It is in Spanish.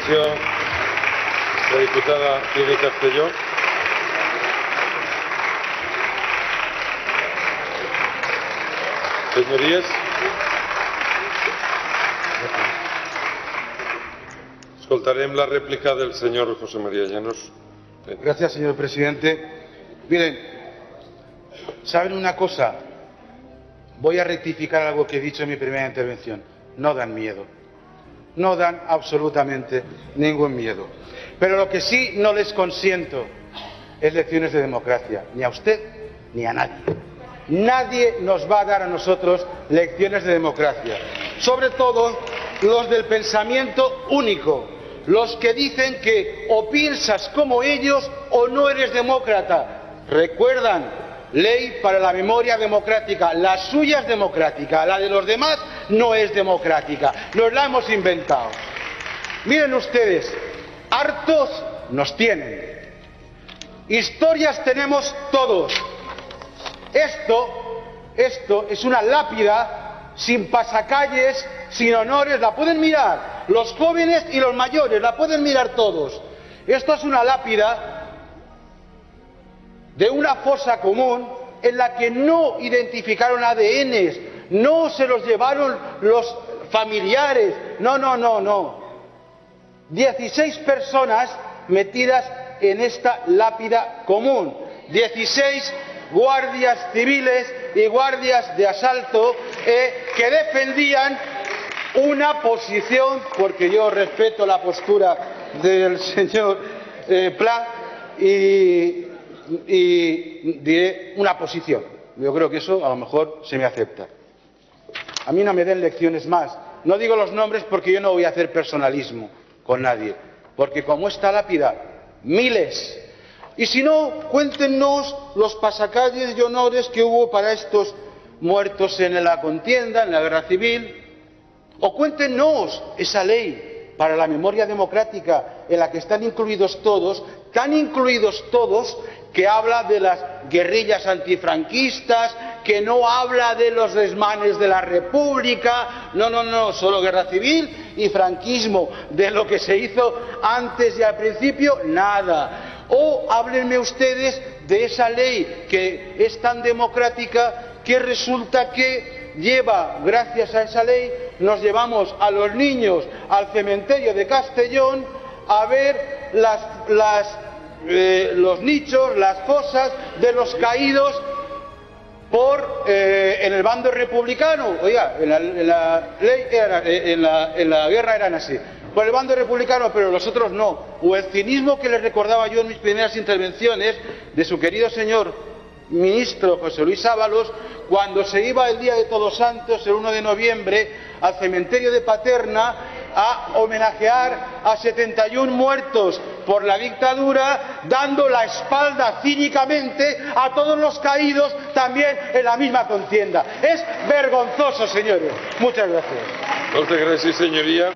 intervención la diputada Irene Castelló. Señorías, escoltarem la rèplica del senyor José María Llanos. Gracias, señor presidente. Miren, ¿saben una cosa? Voy a rectificar algo que he dicho en mi primera intervención. No dan miedo. No dan absolutamente ningún miedo. Pero lo que sí no les consiento es lecciones de democracia. Ni a usted ni a nadie. Nadie nos va a dar a nosotros lecciones de democracia. Sobre todo los del pensamiento único. Los que dicen que o piensas como ellos o no eres demócrata. Recuerdan, ley para la memoria democrática. La suya es democrática, la de los demás no es democrática. Nos la hemos inventado. Miren ustedes, hartos nos tienen. Historias tenemos todos. Esto es una lápida sin pasacalles, sin honores. La pueden mirar los jóvenes y los mayores, la pueden mirar todos. Esto es una lápida de una fosa común en la que no identificaron ADNs, no se los llevaron los familiares, no. 16 personas metidas en esta lápida común, 16 guardias civiles y guardias de asalto que defendían una posición, porque yo respeto la postura del señor Pla y diré una posición. Yo creo que eso a lo mejor se me acepta. A mí no me den lecciones más. No digo los nombres porque yo no voy a hacer personalismo con nadie, porque como esta lápida, miles. Y si no, cuéntenos los pasacalles y honores que hubo para estos muertos en la contienda, en la guerra civil, o cuéntenos esa ley para la memoria democrática en la que están incluidos todos, tan incluidos todos que habla de las guerrillas antifranquistas, que no habla de los desmanes de la República, no, solo guerra civil y franquismo, de lo que se hizo antes y al principio, nada. O háblenme ustedes de esa ley que es tan democrática que resulta que lleva, gracias a esa ley, nos llevamos a los niños al cementerio de Castellón a ver los nichos, las fosas de los caídos en el bando republicano. Oiga, en la guerra eran así. Por el bando republicano, pero los otros no. O el cinismo que les recordaba yo en mis primeras intervenciones de su querido señor ministro José Luis Ábalos, cuando se iba el día de Todos Santos, el 1 de noviembre, al cementerio de Paterna a homenajear a 71 muertos por la dictadura, dando la espalda cínicamente a todos los caídos también en la misma contienda. Es vergonzoso, señores. Muchas gracias. Muchas gracias, señoría.